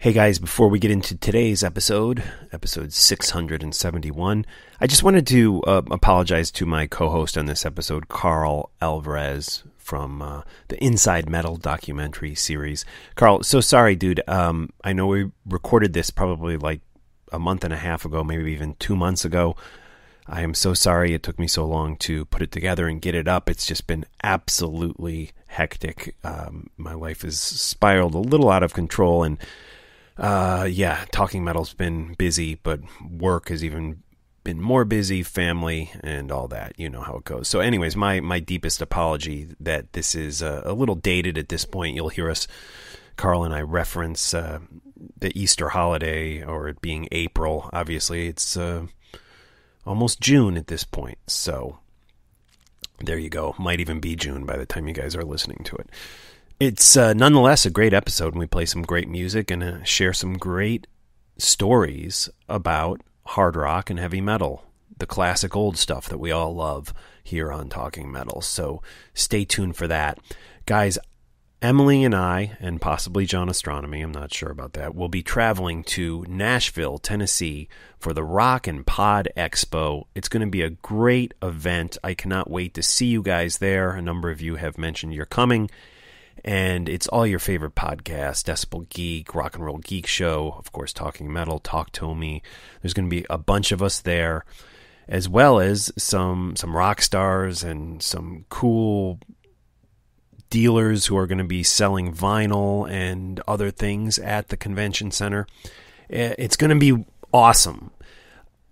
Hey guys, before we get into today's episode 671, I just wanted to apologize to my co-host on this episode, Carl Alvarez from the Inside Metal documentary series. Carl, so sorry, dude. I know we recorded this probably like a month and a half ago, maybe even 2 months ago. I am so sorry it took me so long to put it together and get it up. It's just been absolutely hectic. My life has spiraled a little out of control, and Talking Metal's been busy, but work has even been more busy, family, and all that. You know how it goes. So anyways, my deepest apology that this is a little dated at this point. You'll hear us, Carl and I, reference the Easter holiday, or it being April. Obviously, it's almost June at this point. So there you go. Might even be June by the time you guys are listening to it. It's nonetheless a great episode, and we play some great music and share some great stories about hard rock and heavy metal, the classic old stuff that we all love here on Talking Metal. So stay tuned for that. Guys, Emily and I, and possibly John Astronomy, I'm not sure about that, will be traveling to Nashville, Tennessee for the Rock and Pod Expo. It's going to be a great event. I cannot wait to see you guys there. A number of you have mentioned you're coming. And it's all your favorite podcasts, Decibel Geek, Rock and Roll Geek Show, of course, Talking Metal, Talk to Me. There's going to be a bunch of us there, as well as some rock stars and some cool dealers who are going to be selling vinyl and other things at the convention center. It's going to be awesome.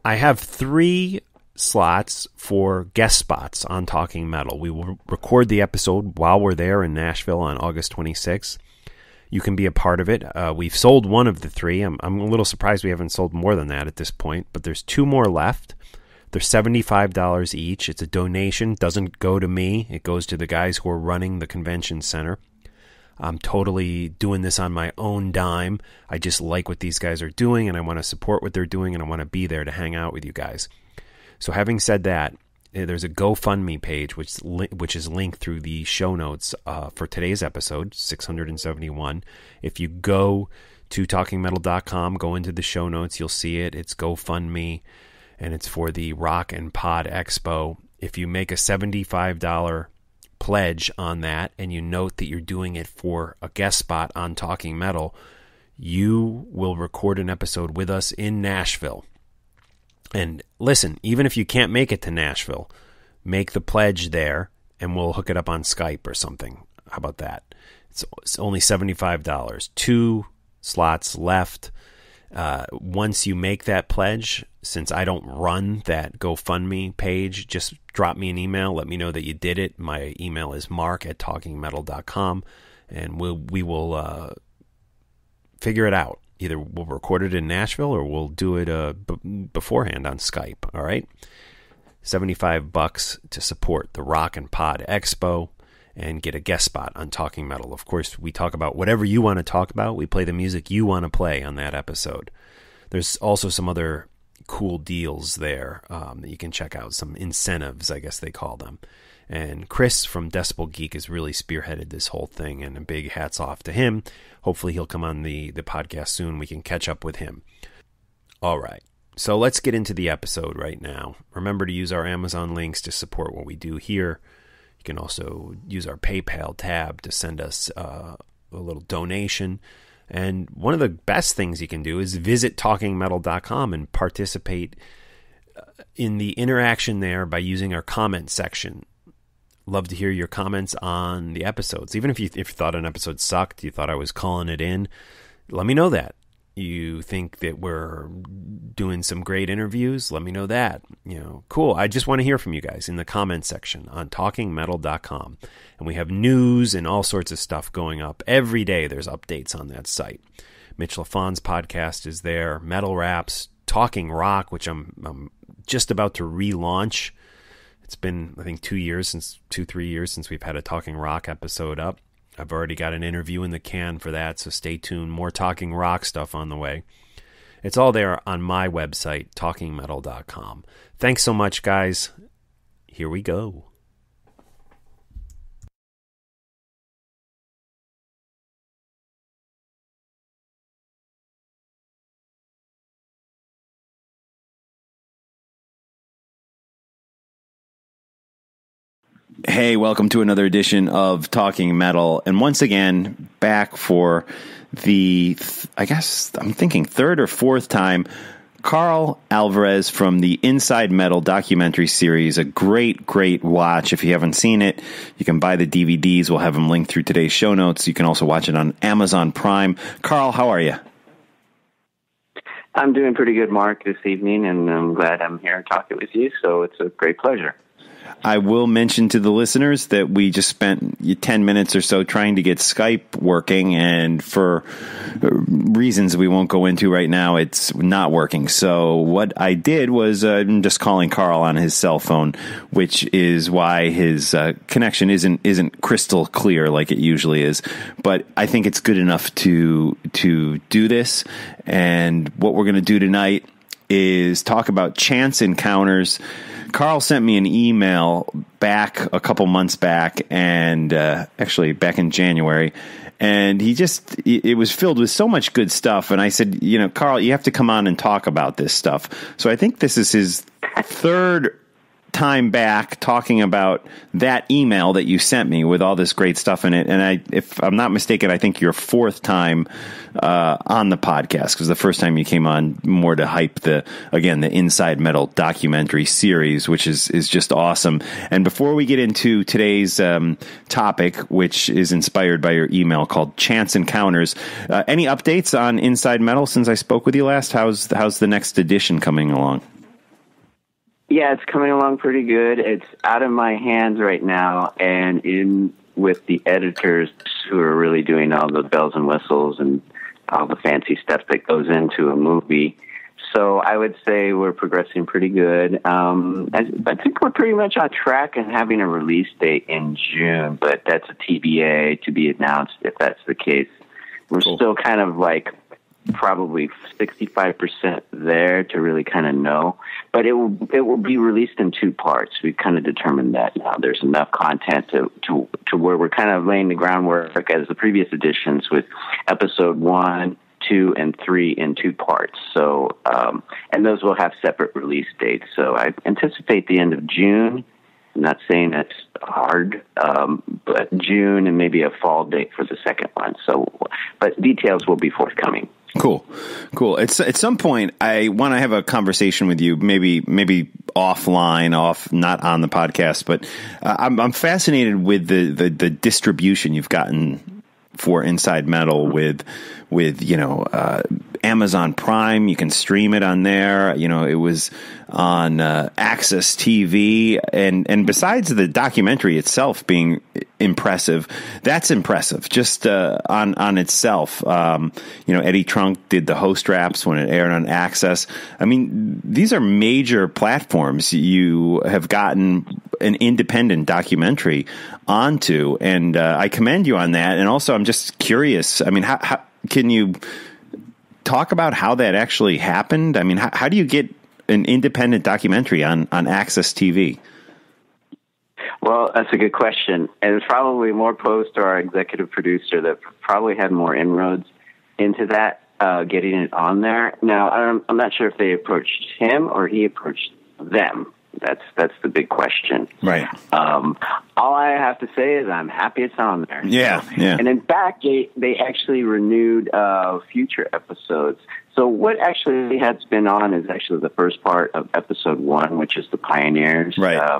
I have 3 slots for guest spots on Talking Metal. We will record the episode while we're there in Nashville on August 26th. You can be a part of it. We've sold one of the 3. I'm a little surprised we haven't sold more than that at this point, but there's 2 more left. They're $75 each. It's a donation. Doesn't go to me. It goes to the guys who are running the convention center. I'm totally doing this on my own dime. I just like what these guys are doing, and I want to support what they're doing, and I want to be there to hang out with you guys. So having said that, there's a GoFundMe page which is linked through the show notes for today's episode, 671. If you go to talkingmetal.com, go into the show notes, you'll see it. It's GoFundMe, and it's for the Rock and Pod Expo. If you make a $75 pledge on that, and you note that you're doing it for a guest spot on Talking Metal, you will record an episode with us in Nashville. And listen, even if you can't make it to Nashville, make the pledge there, and we'll hook it up on Skype or something. How about that? It's only $75. 2 slots left. Once you make that pledge, since I don't run that GoFundMe page, just drop me an email. Let me know that you did it. My email is mark@talkingmetal.com, and we will figure it out. Either we'll record it in Nashville or we'll do it beforehand on Skype, all right? $75 to support the Rock and Pod Expo and get a guest spot on Talking Metal. Of course, we talk about whatever you want to talk about. We play the music you want to play on that episode. There's also some other cool deals there that you can check out, some incentives, I guess they call them. And Chris from Decibel Geek has really spearheaded this whole thing, and a big hats off to him. Hopefully he'll come on the podcast soon. We can catch up with him. All right, so let's get into the episode right now. Remember to use our Amazon links to support what we do here. You can also use our PayPal tab to send us a little donation. And one of the best things you can do is visit talkingmetal.com and participate in the interaction there by using our comment section. Love to hear your comments on the episodes. Even if you thought an episode sucked, you thought I was calling it in, let me know that. You think that we're doing some great interviews, let me know that. Cool. I just want to hear from you guys in the comment section on talkingmetal.com. And we have news and all sorts of stuff going up. Every day there's updates on that site. Mitch LaFon's podcast is there. Metal Raps, Talking Rock, which I'm just about to relaunch. It's been, I think, 3 years since we've had a Talking Rock episode up. I've already got an interview in the can for that, so stay tuned. More Talking Rock stuff on the way. It's all there on my website, talkingmetal.com. Thanks so much, guys. Here we go. Hey, welcome to another edition of Talking Metal. And once again, back for the, I guess I'm thinking third or fourth time, Carl Alvarez from the Inside Metal documentary series. A great, great watch. If you haven't seen it, you can buy the DVDs. We'll have them linked through today's show notes. You can also watch it on Amazon Prime. Carl, how are you? I'm doing pretty good, Mark, this evening, and I'm glad I'm here talking with you, so it's a great pleasure. I will mention to the listeners that we just spent 10 minutes or so trying to get Skype working, and for reasons we won't go into right now, it's not working. So what I did was just calling Carl on his cell phone, which is why his connection isn't crystal clear like it usually is. But I think it's good enough to do this. And what we're going to do tonight is talk about Chance Encounters. Carl sent me an email back a couple months back, and actually back in January, and it was filled with so much good stuff. And I said, Carl, you have to come on and talk about this stuff. So I think this is his third time back talking about that email that you sent me with all this great stuff in it. And if I'm not mistaken, I think your fourth time on the podcast, because the first time you came on more to hype the Inside Metal documentary series, which is just awesome. And before we get into today's topic, which is inspired by your email called Chance Encounters, any updates on Inside Metal since I spoke with you last? How's the next edition coming along? Yeah, it's coming along pretty good. It's out of my hands right now, and in with the editors who are really doing all the bells and whistles and all the fancy stuff that goes into a movie. So I would say we're progressing pretty good. I think we're pretty much on track and having a release date in June, but that's a TBA to be announced if that's the case. We're still kind of like probably 65% there to really kind of know, but it will be released in two parts. We've kind of determined that now. There's enough content to where we're kind of laying the groundwork as the previous editions with episode 1, 2, and 3 in two parts. So, and those will have separate release dates. So I anticipate the end of June. I'm not saying that's hard, but June and maybe a fall date for the second one. So, but details will be forthcoming. Cool. At some point, I want to have a conversation with you, maybe offline, not on the podcast, but I'm fascinated with the distribution you've gotten for Inside Metal with Amazon Prime. You can stream it on there. It was on Access TV, and besides the documentary itself being impressive, that's impressive just on itself. Eddie Trunk did the host wraps when it aired on Access. I mean, these are major platforms you have gotten an independent documentary onto, and I commend you on that. And also, I'm just curious. I mean, how can you talk about how that actually happened? I mean, how do you get an independent documentary on Access TV? Well, that's a good question. And it's probably more post to our executive producer that probably had more inroads into that, getting it on there. Now, I'm not sure if they approached him or he approached them. That's the big question. Right. All I have to say is I'm happy it's on there. Yeah. And in fact, they actually renewed future episodes. So what actually has been on is actually the first part of episode 1, which is the Pioneers. Right.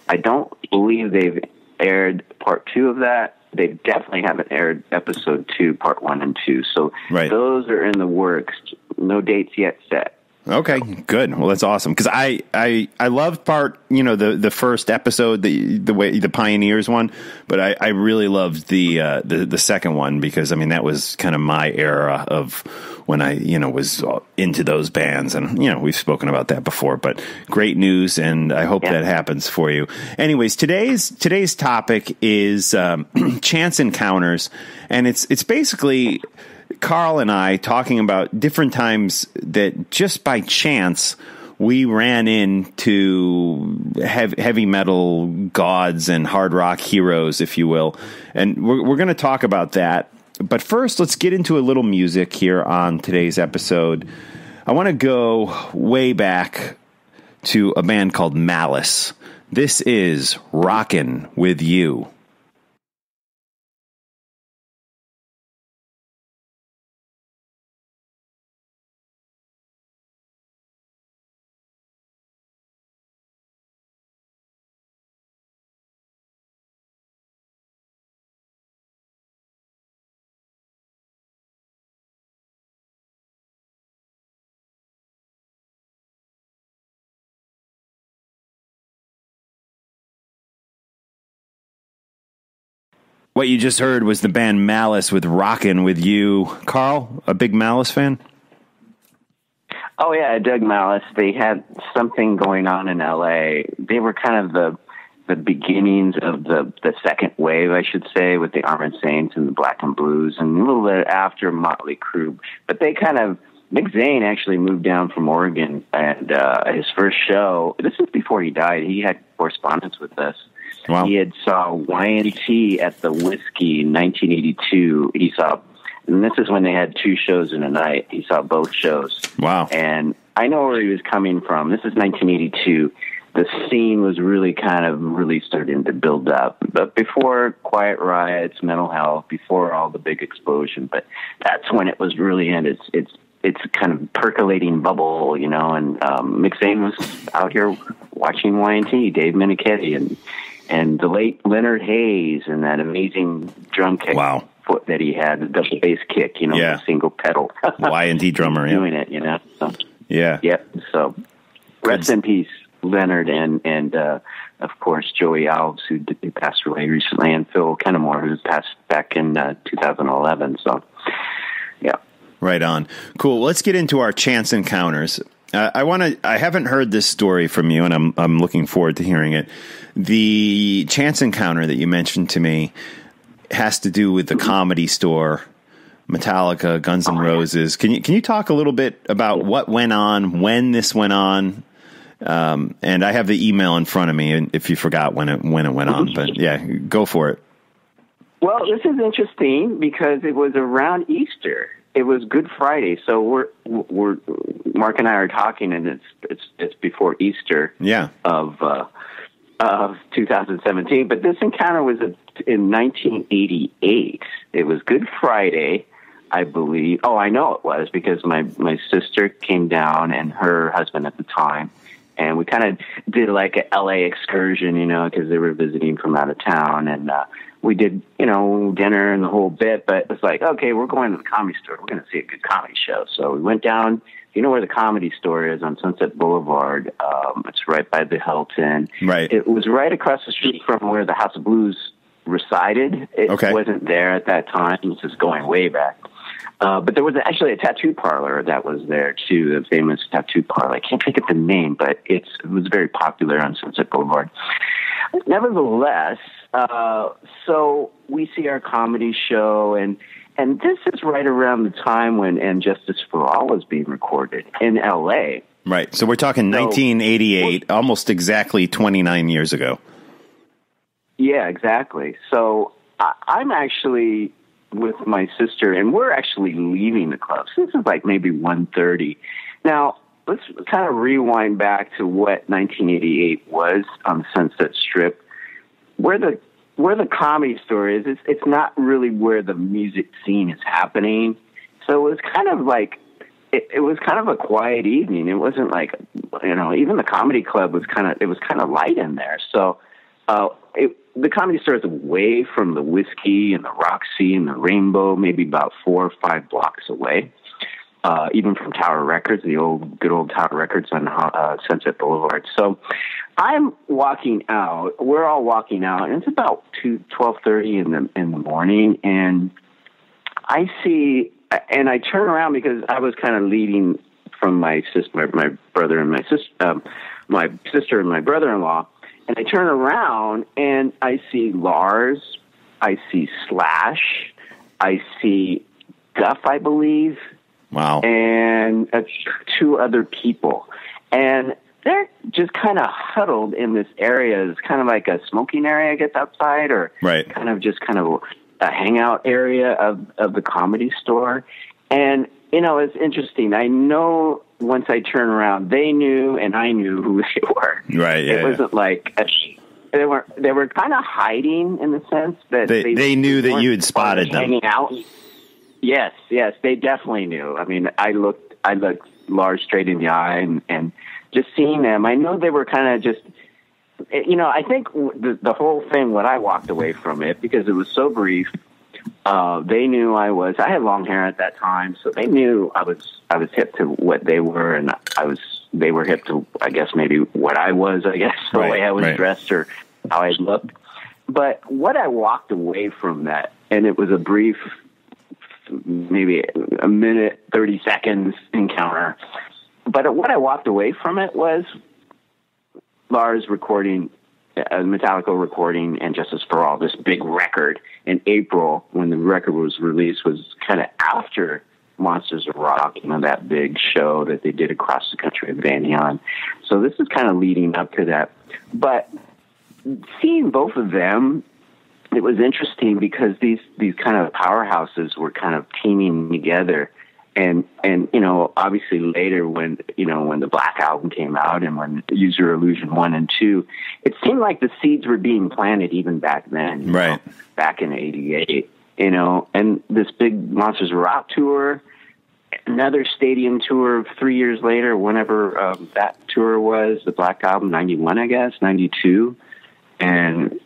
I don't believe they've aired part 2 of that. They definitely haven't aired episode 2, part 1 and 2. So those are in the works. No dates yet set. Okay, good. Well, that's awesome because I loved part, the first episode, the way the Pioneers one, but I really loved the second one because I mean that was kind of my era of when I was into those bands, and we've spoken about that before. But great news, and I hope that happens for you. Anyways, today's topic is Chance Encounters, and it's basically Carl and I talking about different times that just by chance we ran into heavy metal gods and hard rock heroes, if you will. And we're going to talk about that. But first, let's get into a little music here on today's episode. I want to go way back to a band called Malice. This is Rockin' With You. What you just heard was the band Malice with Rockin' With You. Carl, a big Malice fan? Oh, yeah, Doug Malice. They had something going on in L.A. They were kind of the beginnings of the second wave, I should say, with the Armored Saints and the Black and Blues, and a little bit after Motley Crue. But they kind of, Mick Zane actually moved down from Oregon, and his first show, this is before he died, he had correspondence with us. Wow. He had saw Y&T at the Whiskey in 1982. He saw, and this is when they had 2 shows in a night. He saw both shows. Wow. And I know where he was coming from. This is 1982. The scene was really starting to build up. But before Quiet Riots, Mental Health, before all the big explosion, but that's when it was really in it's kind of percolating bubble, you know, and Mick Zane was out here watching Y&T, Dave Menichetti, and the late Leonard Hayes, and that amazing drum kick foot that he had, the double bass kick, you know, the single pedal. Y&T drummer, doing it, you know. So, yeah. Yep. So rest in peace, Leonard, and of course, Joey Alves, who passed away recently, and Phil Kennemore, who passed back in 2011. So, yeah. Right on. Cool. Let's get into our chance encounters. I haven't heard this story from you, and I'm looking forward to hearing it. The chance encounter that you mentioned to me has to do with the Comedy Store, Metallica, Guns N' Roses. Can you talk a little bit about what went on, when this went on? And I have the email in front of me, and if you forgot when it went on, but yeah, go for it. Well, this is interesting because it was around Easter. It was Good Friday, so we're Mark and I are talking, and it's before Easter. Yeah. Of 2017, but this encounter was in 1988. It was Good Friday, I believe. Oh, I know it was because my sister came down and her husband at the time, and we kind of did like a LA excursion, you know, because they were visiting from out of town, and we did, you know, dinner and the whole bit. But it's like, okay, we're going to the Comedy Store. We're going to see a good comedy show. So we went down. You know where the Comedy Store is on Sunset Boulevard? It's right by the Hilton. Right. It was right across the street from where the House of Blues resided. It wasn't there at that time. This is going way back. But there was actually a tattoo parlor that was there, too, the famous tattoo parlor. I can't think of the name, but it was very popular on Sunset Boulevard. Nevertheless, so we see our comedy show, and this is right around the time when And Justice for All was being recorded in L.A. Right. So we're talking 1988, almost exactly 29 years ago. Yeah, exactly. So I'm actually with my sister, and we're actually leaving the club. So this is like maybe 1:30. Now, let's kind of rewind back to what 1988 was on the Sunset Strip. Where the Comedy Store is, it's not really where the music scene is happening. So it was kind of like, it was kind of a quiet evening. It wasn't like, you know, even the comedy club was kind of light in there. So the Comedy Store is away from the Whiskey and the Roxy and the Rainbow, maybe about 4 or 5 blocks away. Even from Tower Records, the good old Tower Records on Sunset Boulevard. So I'm walking out. We're all walking out, and it's about 12:30 in the morning. And I see, and I turn around because I was kind of leading from my sister, my brother, and my sister and my brother-in-law. And I turn around and I see Lars, I see Slash, I see Duff, I believe. Wow. And 2 other people. And they're just kind of huddled in this area. It's kind of like a smoking area, I guess, outside, or kind of a hangout area of the Comedy Store. And, you know, it's interesting. I know once I turned around, they knew and I knew who they were. Right. Yeah, it wasn't like they were kind of hiding in the sense that they knew that you had spotted them hanging out. Yes, they definitely knew. I mean, I looked Lars straight in the eye, and just seeing them, I know they were kind of just, I think the whole thing, what I walked away from it, because it was so brief, they knew I had long hair at that time, so they knew I was hip to what they were, and they were hip to, I guess, maybe what I was, the way I was dressed or how I looked. But what I walked away from that, and it was a brief, maybe a minute, 30 seconds encounter. But what I walked away from it was Lars recording, Metallica recording And Justice for All, this big record in April when the record was released, was kind of after Monsters of Rock, that big show that they did across the country at Van Halen. So this is kind of leading up to that. But seeing both of them, it was interesting because these kind of powerhouses were kind of teaming together. And obviously later when the Black Album came out and when User Illusion 1 and 2, it seemed like the seeds were being planted even back then, right? Back in '88, and this big Monsters of Rock tour, another stadium tour 3 years later, whenever that tour was, the Black Album, 91, I guess, 92. And,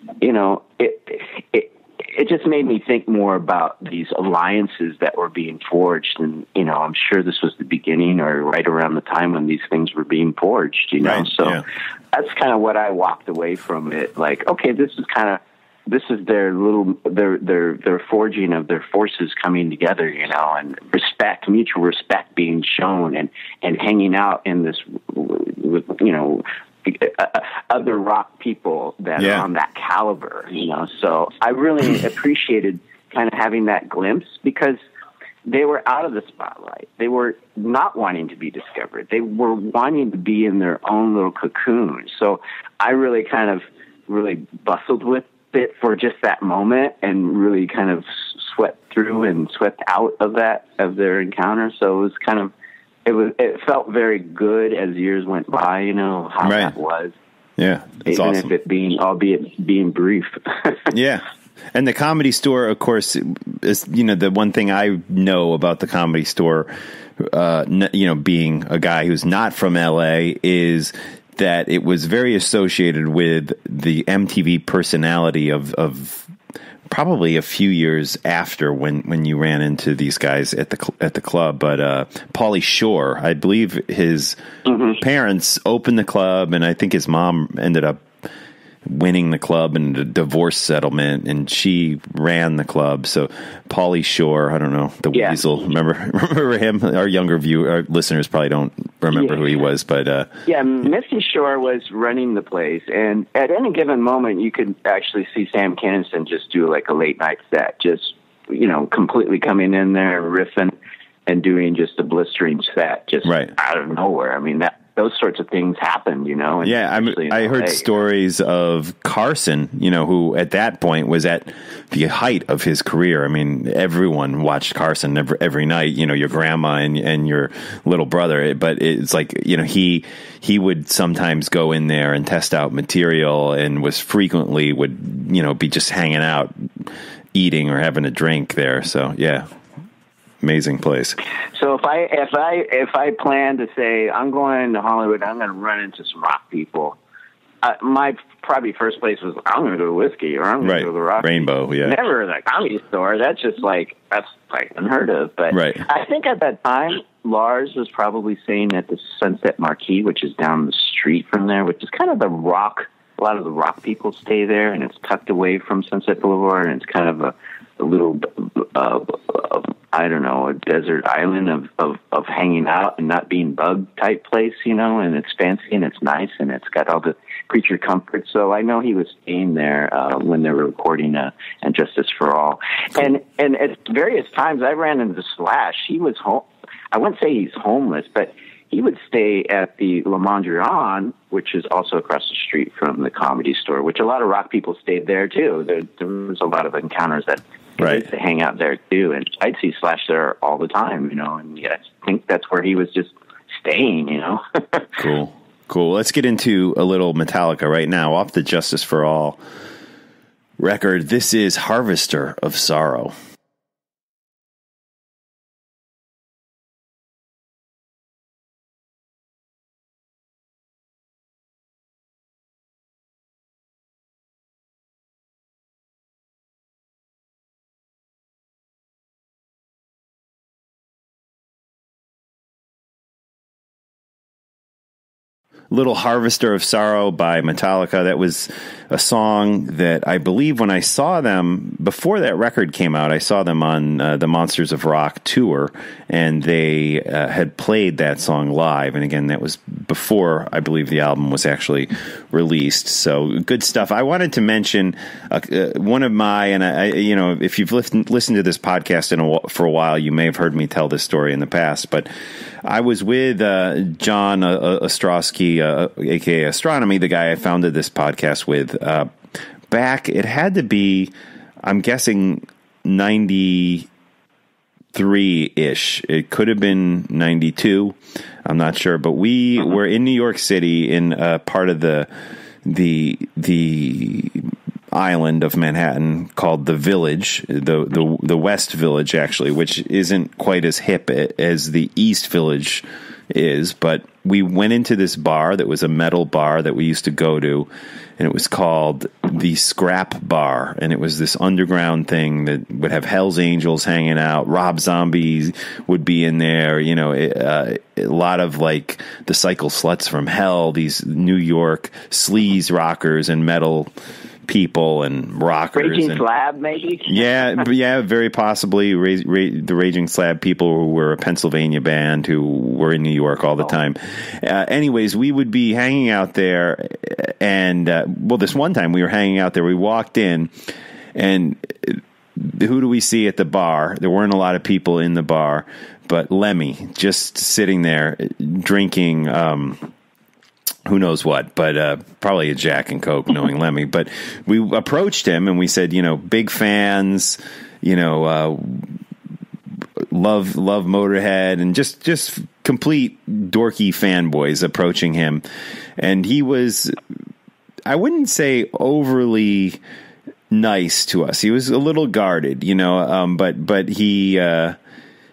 it just made me think more about these alliances that were being forged. And, I'm sure this was the beginning or right around the time when these things were being forged, Right, So yeah. That's kind of what I walked away from it. Like, okay, this is their their forging of their forces coming together, and mutual respect being shown and hanging out in this, with, other rock people that are on that caliber, So I really appreciated kind of having that glimpse because they were out of the spotlight. They were not wanting to be discovered. They were wanting to be in their own little cocoon. So I really kind of bustled with it for just that moment and really kind of swept through and swept out of their encounter. So it was kind of, it felt very good as years went by, how that was. Yeah. That's even awesome. if it albeit being brief. Yeah. And the Comedy Store, of course, is, the one thing I know about the Comedy Store, being a guy who's not from LA, is that it was very associated with the MTV personality of probably a few years after when you ran into these guys at the club. But Pauly Shore, I believe his parents opened the club, and I think his mom ended up winning the club in a divorce settlement, and she ran the club. So Pauly Shore, I don't know, the Weasel. Remember him? Our listeners probably don't remember who he was, but Misty Shore was running the place, and at any given moment, you could actually see Sam Kinison just do like a late night set, just completely coming in there riffing and doing just a blistering set, just out of nowhere. I mean those sorts of things happened, And I heard stories of Carson, who at that point was at the height of his career. I mean, everyone watched Carson every night, your grandma and your little brother. But it's like, he would sometimes go in there and test out material and would be just hanging out, eating or having a drink there. So, yeah. Amazing place. So if I plan to say I'm going to Hollywood, I'm going to run into some rock people. My probably first place was I'm going to go to Whiskey or I'm going to go to the Rock Rainbow. Yeah, never the Comedy Store. That's unheard of. But I think at that time Lars was probably staying at the Sunset Marquis, which is down the street from there, which is kind of the rock. A lot of the rock people stay there, and it's tucked away from Sunset Boulevard, and it's kind of a little, I don't know, a desert island of hanging out and not being bugged type place, and it's fancy and it's nice and it's got all the creature comforts. So I know he was staying there when they were recording And Justice for All. And at various times I ran into Slash. He was home. I wouldn't say he's homeless, but he would stay at the Le Mondrian, which is also across the street from the Comedy Store, which a lot of rock people stayed there too. There was a lot of encounters that used to hang out there too, and I'd see Slash there all the time, and I think that's where he was just staying, you know. Cool. Let's get into a little Metallica right now off the Justice for All record. This is Harvester of Sorrow. Little Harvester of Sorrow by Metallica. That was a song that I believe when I saw them, before that record came out, I saw them on the Monsters of Rock tour, and they had played that song live. And again, that was before, I believe, the album was actually released. So good stuff. I wanted to mention one of my, and if you've listened to this podcast for a while, you may have heard me tell this story in the past, but I was with John Ostrowski, aka Astronomy, the guy I founded this podcast with, back, it had to be, I'm guessing, 93-ish. It could have been 92. I'm not sure. But we were in New York City in part of the island of Manhattan called the Village, the West Village, actually, which isn't quite as hip as the East Village is. But we went into this bar that was a metal bar that we used to go to, and it was called the Scrap Bar, and it was this underground thing that would have Hell's Angels hanging out. Rob Zombie would be in there, a lot of like the Cycle Sluts from Hell, these New York sleaze rockers and metal people and rockers. Raging Slab, maybe? Yeah, very possibly. The Raging Slab people who were a Pennsylvania band who were in New York all the time. Anyways, we would be hanging out there, and this one time we were hanging out there, we walked in, and who do we see at the bar? There weren't a lot of people in the bar, but Lemmy just sitting there drinking who knows what, but probably a Jack and Coke, knowing Lemmy. But we approached him and we said, big fans, love Motorhead, and just complete dorky fanboys approaching him. And he was, I wouldn't say overly nice to us. He was a little guarded, but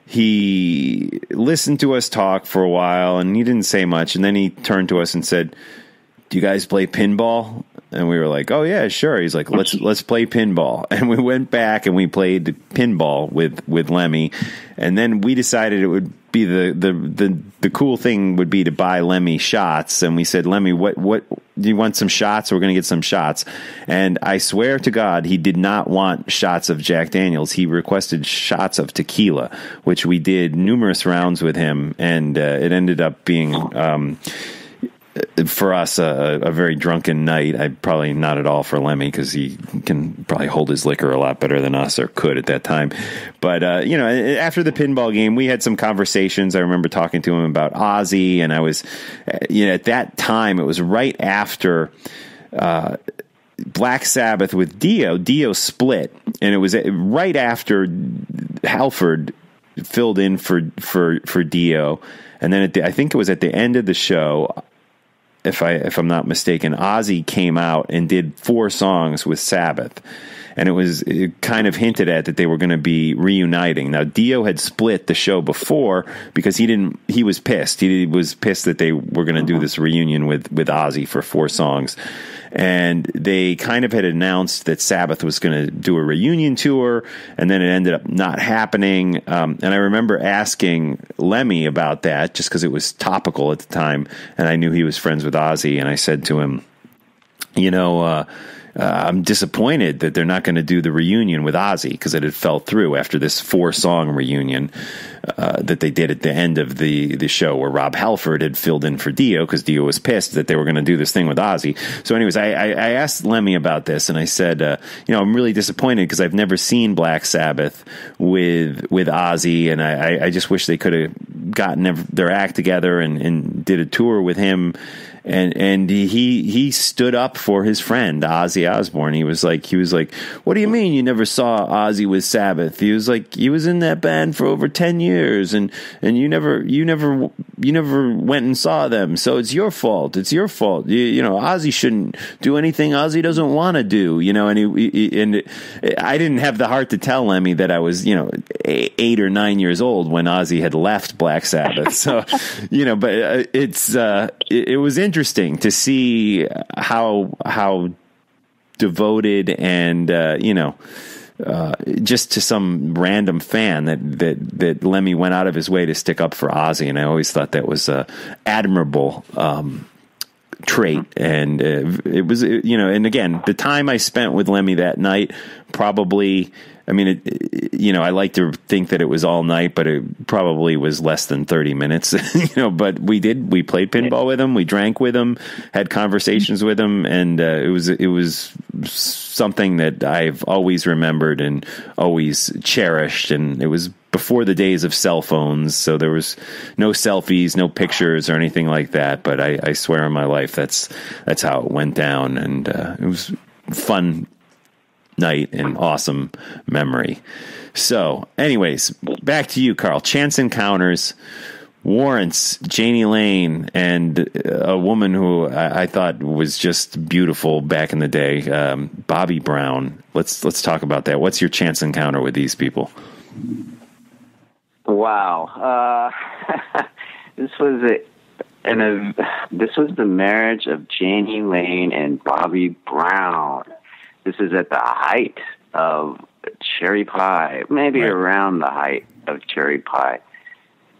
he listened to us talk for a while, and he didn't say much. And then he turned to us and said, "Do you guys play pinball?" And we were like, "Oh yeah, sure." He's like, "Let's play pinball." And we went back and we played pinball with Lemmy. And then we decided it would be the cool thing would be to buy Lemmy shots. And we said, "Lemmy, what do you want? Some shots? We're going to get some shots." And I swear to God, he did not want shots of Jack Daniels. He requested shots of tequila, which we did numerous rounds with him. And it ended up being, for us, a very drunken night. I probably not at all for Lemmy, because he can probably hold his liquor a lot better than us, or could at that time. But after the pinball game, we had some conversations. I remember talking to him about Ozzy, and I was, at that time, it was right after Black Sabbath with Dio. Dio split, and it was right after Halford filled in for Dio, and then I think it was at the end of the show, if I'm not mistaken, Ozzy came out and did 4 songs with Sabbath. And it kind of hinted at that they were going to be reuniting. Now, Dio had split the show before because he was pissed. He was pissed that they were going to do this reunion with Ozzy for 4 songs. And they kind of had announced that Sabbath was going to do a reunion tour, and then it ended up not happening. And I remember asking Lemmy about that, just because it was topical at the time, and I knew he was friends with Ozzy. And I said to him, I'm disappointed that they're not going to do the reunion with Ozzy, because it had fell through after this 4-song reunion that they did at the end of the show, where Rob Halford had filled in for Dio, because Dio was pissed that they were going to do this thing with Ozzy. So anyways, I asked Lemmy about this, and I said, I'm really disappointed because I've never seen Black Sabbath with Ozzy, and I just wish they could have gotten their act together and did a tour with him and he stood up for his friend Ozzy Osbourne. He was like, what do you mean you never saw Ozzy with Sabbath? He was like, he was in that band for over 10 years, and you never went and saw them, so it's your fault. It's your fault. You know, Ozzy shouldn't do anything Ozzy doesn't want to do. You know, and I didn't have the heart to tell Lemmy that I was, you know, 8 or 9 years old when Ozzy had left Black Sabbath. So, you know, but it was interesting to see how devoted and just to some random fan that Lemmy went out of his way to stick up for Ozzy, and I always thought that was admirable trait. And it was, you know, and again, the time I spent with Lemmy that night, probably, I mean, I like to think that it was all night, but it probably was less than 30 minutes, you know, but we played pinball with him. We drank with him, had conversations with him. And it was something that I've always remembered and always cherished. And it was before the days of cell phones. So there was no selfies, no pictures or anything like that. But I swear on my life, that's how it went down. And it was fun night and awesome memory. So anyways, back to you, Carl. Chance Encounters, Warrants, Jani Lane, and a woman who I thought was just beautiful back in the day, Bobby Brown. Let's talk about that. What's your chance encounter with these people? Wow. This was the marriage of Jani Lane and Bobby Brown. This is at the height of Cherry Pie, maybe right around the height of Cherry Pie.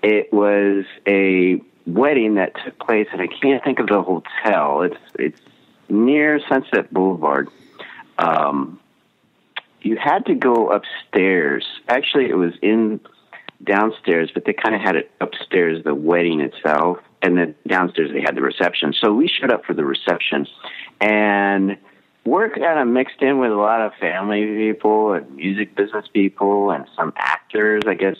It was a wedding that took place, and I can't think of the hotel. It's near Sunset Boulevard. You had to go upstairs. Actually, it was downstairs, but they kind of had it upstairs, the wedding itself, and then downstairs they had the reception. So we showed up for the reception, and we're kind of mixed in with a lot of family people and music business people and some actors, I guess.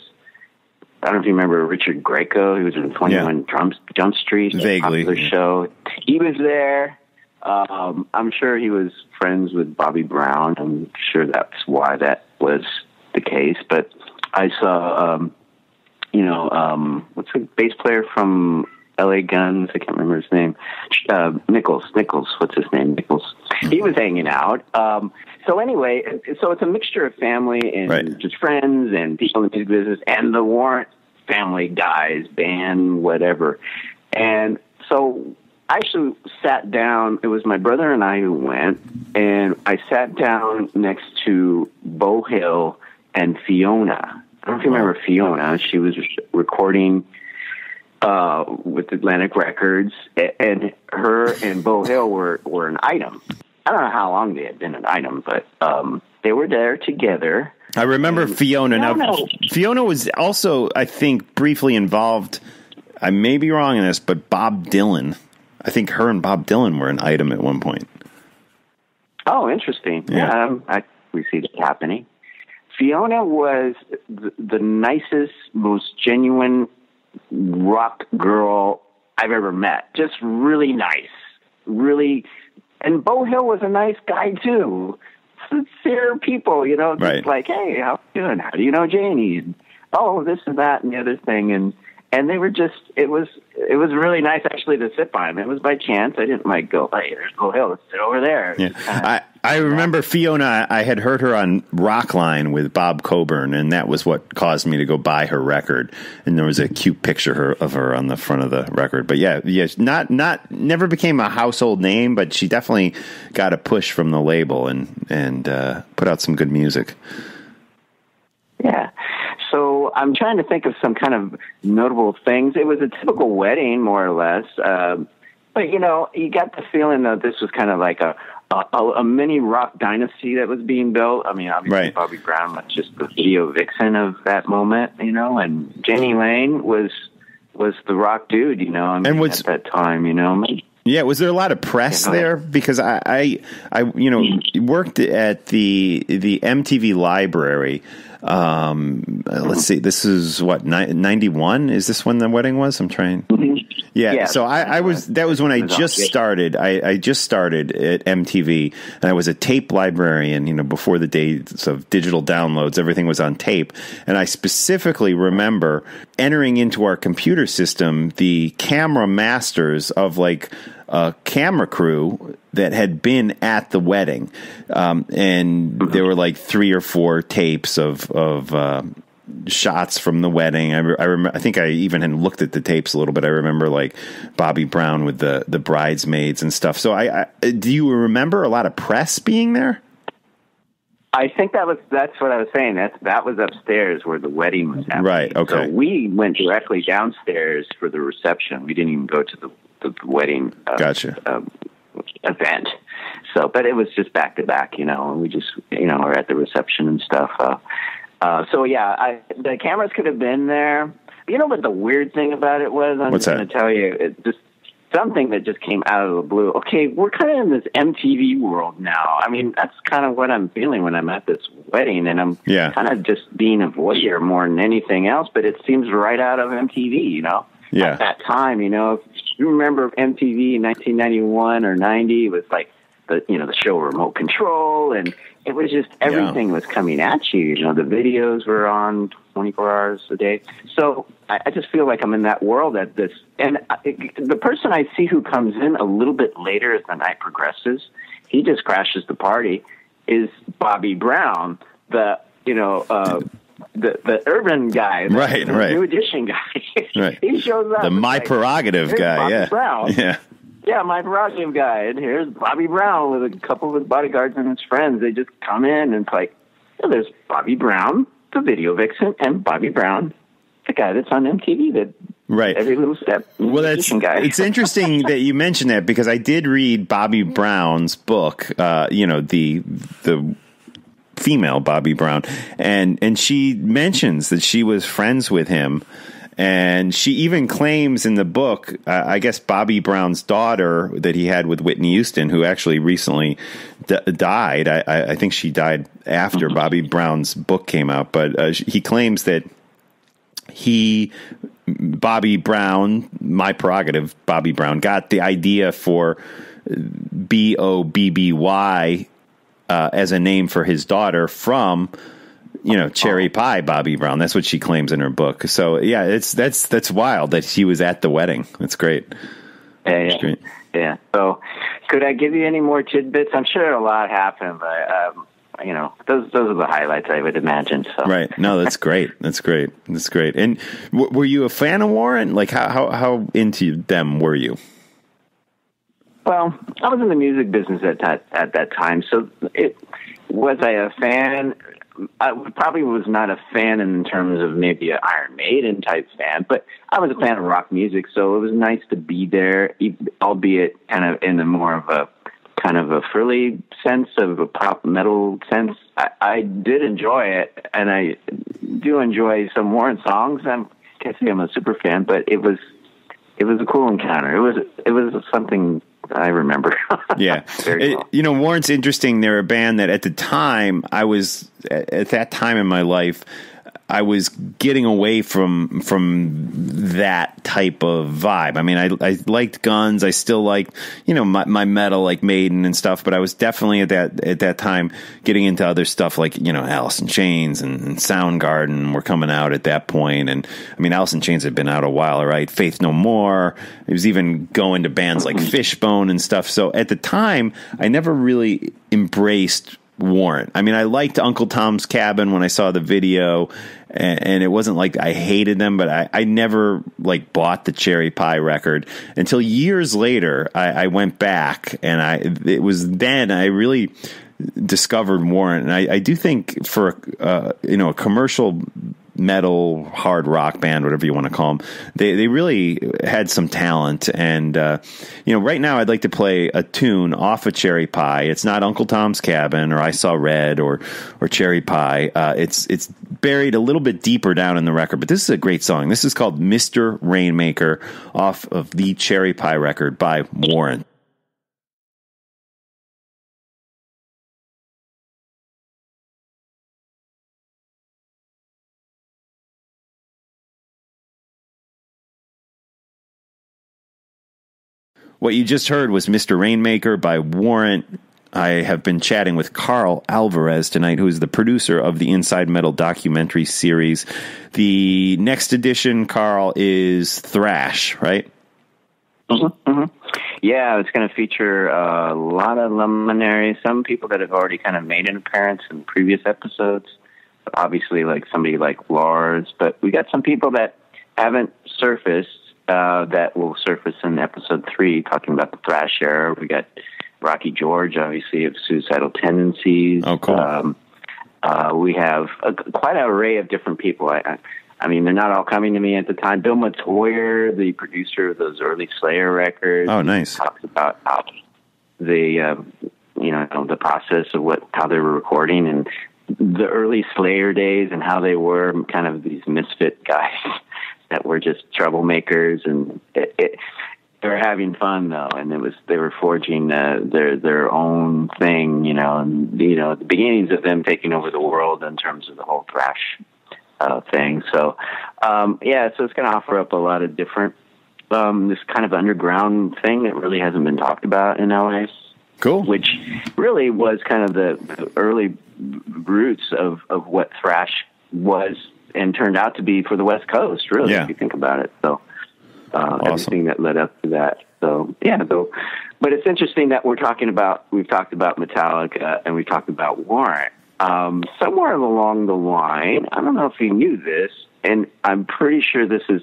I don't know if you remember Richard Grieco. He was in 21 Jump Street, a popular show. He was there. I'm sure he was friends with Bobby Brown. I'm sure that's why that was the case. But I saw, what's the bass player from L.A. Guns? I can't remember his name. Nichols. What's his name? Nichols. He was hanging out. So anyway, so it's a mixture of family and just friends and people in the music business and the Warrant family guys, band, whatever. And so I actually sat down. It was my brother and I who went, and I sat down next to Beau Hill and Fiona. I don't know if you remember Fiona. She was recording with Atlantic Records, and her and Beau Hill were an item. I don't know how long they had been an item, but they were there together. I remember Fiona. Now, Fiona was also, I think, briefly involved. I may be wrong in this, but Bob Dylan. I think her and Bob Dylan were an item at one point. Oh, interesting. Yeah, we see that happening. Fiona was the nicest, most genuine rock girl I've ever met. Just really nice. Really. And Beau Hill was a nice guy, too. Sincere people, you know, just like, hey, how you doing? How do you know Janie? Oh, this and that and the other thing. And they were just, it was really nice actually to sit by him. It was by chance. I didn't like go, hey, there's Beau Hill. Let's sit over there. Yeah. I remember Fiona, I had heard her on Rockline with Bob Coburn, and that was what caused me to go buy her record. And there was a cute picture of her on the front of the record. But yeah, never became a household name, but she definitely got a push from the label and put out some good music. Yeah. So I'm trying to think of some kind of notable things. It was a typical wedding, more or less. But, you know, you got the feeling that this was kind of like a mini rock dynasty that was being built. I mean, obviously Bobby Brown was just the video vixen of that moment, you know, and Jani Lane was the rock dude, you know, at that time, you know. Yeah, was there a lot of press there? Because I worked at the MTV library. Let's see, this is what, 91? Is this when the wedding was? I'm trying. Mm-hmm. Yeah, Yeah, so that was when I just started. I just started at MTV, and I was a tape librarian, before the days of digital downloads. Everything was on tape. And I specifically remember entering into our computer system the camera masters of like a camera crew that had been at the wedding. And there were like 3 or 4 tapes of shots from the wedding. I think I even had looked at the tapes a little bit. I remember like Bobby Brown with the bridesmaids and stuff. So do you remember a lot of press being there? I think that's what I was saying. That was upstairs where the wedding was happening. Right. Okay. So we went directly downstairs for the reception. We didn't even go to the wedding. Gotcha. Event. So, but it was just back to back, and we just, were at the reception and stuff. So yeah, the cameras could have been there. You know what the weird thing about it was? I'm What's just going to tell you, it's just something that just came out of the blue. Okay, we're kind of in this MTV world now. I mean, that's kind of what I'm feeling when I'm at this wedding, and I'm kind of just being a voyeur more than anything else. But it seems right out of MTV, Yeah. At that time, if you remember MTV in 1991 or 90, it was like the show Remote Control, and it was just everything was coming at you. The videos were on 24 hours a day. So I just feel like I'm in that world at this. And the person I see who comes in a little bit later as the night progresses, he just crashes the party, is Bobby Brown, the urban guy, right. New Edition guy. Right. He shows up. The My Prerogative guy, Bobby Brown. Yeah. Yeah, My Prerogative guy. And here's Bobby Brown with a couple of his bodyguards and his friends. They just come in and it's like, there's Bobby Brown, the video vixen, and Bobby Brown, the guy that's on MTV that right every little step. Well, it's interesting that you mentioned that, because I did read Bobby Brown's book, the female Bobby Brown, and she mentions that she was friends with him, and she even claims in the book, I guess Bobby Brown's daughter that he had with Whitney Houston, who actually recently died. I think she died after Bobby Brown's book came out, but he claims that Bobby Brown, My Prerogative, Bobby Brown, got the idea for Bobby as a name for his daughter from, Cherry Pie Bobby Brown. That's what she claims in her book. So yeah, that's wild that she was at the wedding. That's great. Yeah. Great. Yeah. So could I give you any more tidbits? I'm sure a lot happened, but those are the highlights I would imagine. So. Right. No, that's great. That's great. That's great. And were you a fan of Warrant? Like how into them were you? Well, I was in the music business at that time, so was I a fan? I probably was not a fan in terms of maybe an Iron Maiden type fan, but I was a fan of rock music, so it was nice to be there, albeit kind of in a more of a kind of a frilly sense, of a pop metal sense. I did enjoy it, and I do enjoy some Warrant songs. I can't say I'm a super fan, but it was a cool encounter. It was something I remember. Yeah. Cool. Warrant's interesting. They're a band that at the time at that time in my life, I was getting away from that type of vibe. I mean, I liked Guns. I still liked, my metal, like Maiden and stuff. But I was definitely at that time getting into other stuff like, Alice in Chains and Soundgarden were coming out at that point. And I mean, Alice in Chains had been out a while, right? Faith No More. It was even going to bands like Fishbone and stuff. So at the time, I never really embraced Warrant. I mean, I liked Uncle Tom's Cabin when I saw the video, and it wasn't like I hated them, but I never bought the Cherry Pie record until years later. I went back, and it was then I really discovered Warrant, and I do think for a commercial metal hard rock band, whatever you want to call them, they really had some talent. And right now I'd like to play a tune off of Cherry Pie. It's not Uncle Tom's Cabin or I Saw Red or Cherry Pie. It's buried a little bit deeper down in the record, but this is a great song. This is called Mr. Rainmaker off of the Cherry Pie record by Warrant. What you just heard was Mr. Rainmaker by Warrant. I have been chatting with Carl Alvarez tonight, who is the producer of the Inside Metal documentary series. The next edition, Carl, is Thrash, right? Mm-hmm, mm-hmm. Yeah, it's going to feature a lot of luminaries, some people that have already kind of made an appearance in previous episodes. Obviously, like somebody like Lars, but we got some people that haven't surfaced that will surface in episode 3, talking about the thrash era. We got Rocky George, obviously, of Suicidal Tendencies. Oh, cool. We have quite an array of different people. I mean, they're not all coming to me at the time. Bill Matoyer, the producer of those early Slayer records. Oh, nice. Talks about how the process of how they were recording and the early Slayer days and how they were kind of these misfit guys that were just troublemakers, and they were having fun though, and they were forging their own thing, and the beginnings of them taking over the world in terms of the whole thrash thing. So so it's going to offer up a lot of different this kind of underground thing that really hasn't been talked about in LA. Cool. Which really was kind of the early roots of what thrash was and turned out to be for the West Coast, really, if you think about it. So awesome. Everything that led up to that. So, but it's interesting that we've talked about Metallica and we've talked about Warrant. Somewhere along the line, I don't know if you knew this, and I'm pretty sure this is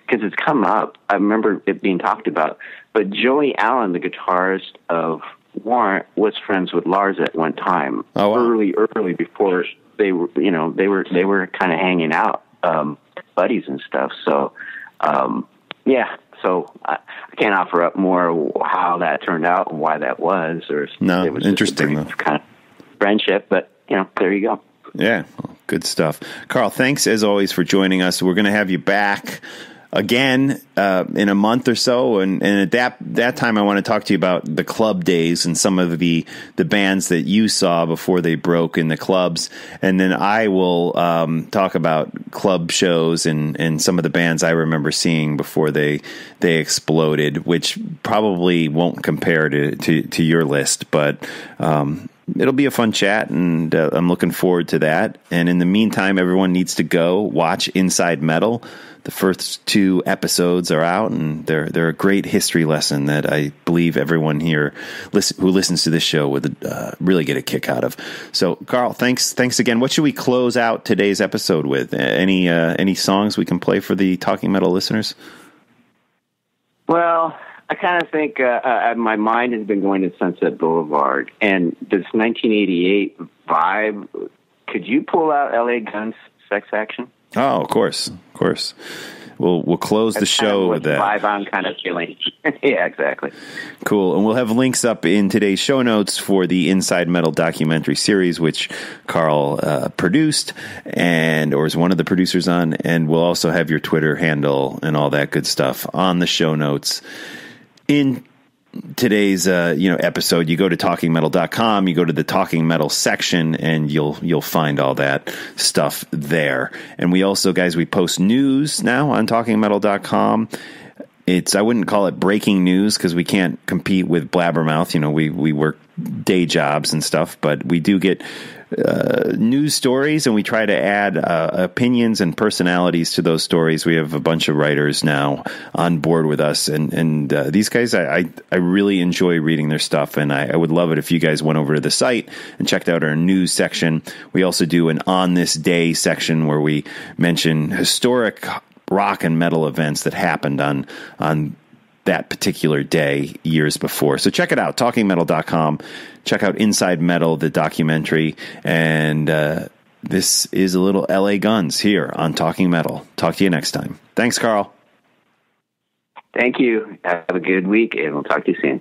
because it's come up. I remember it being talked about, but Joey Allen, the guitarist of Warrant, was friends with Lars at one time. Oh, wow. Early before they were kind of hanging out, buddies and stuff. So, So I can't offer up more how that turned out and why that was, or it was interesting just a brief kind of friendship. But there you go. Yeah, good stuff, Carl. Thanks as always for joining us. We're going to have you back again in a month or so, and at that time I want to talk to you about the club days and some of the bands that you saw before they broke in the clubs, and then I will talk about club shows and some of the bands I remember seeing before they exploded, which probably won't compare to your list, but it'll be a fun chat, and I'm looking forward to that. And in the meantime, everyone needs to go watch Inside Metal. The first 2 episodes are out, and they're a great history lesson that I believe everyone here who listens to this show would really get a kick out of. So, Carl, thanks again. What should we close out today's episode with? Any songs we can play for the Talking Metal listeners? Well, I kind of think my mind has been going to Sunset Boulevard, and this 1988 vibe. Could you pull out L.A. Guns, Sex Action? Oh, of course. We'll close the show with that. Vibe I'm kind of feeling. Yeah, exactly. Cool. And we'll have links up in today's show notes for the Inside Metal documentary series, which Carl produced or is one of the producers on. And we'll also have your Twitter handle and all that good stuff on the show notes. In today's episode, you go to talkingmetal.com, you go to the Talking Metal section, and you'll find all that stuff there. And we also, guys, we post news now on talkingmetal.com. I wouldn't call it breaking news because we can't compete with Blabbermouth. We work day jobs and stuff, but we do get news stories, and we try to add opinions and personalities to those stories. We have a bunch of writers now on board with us, and these guys, I really enjoy reading their stuff, and I would love it if you guys went over to the site and checked out our news section. We also do an On This Day section where we mention historic rock and metal events that happened on that particular day years before. So check it out, talkingmetal.com. Check out Inside Metal, the documentary. And this is a little LA Guns here on Talking Metal. Talk to you next time. Thanks, Carl. Thank you. Have a good week, and we'll talk to you soon.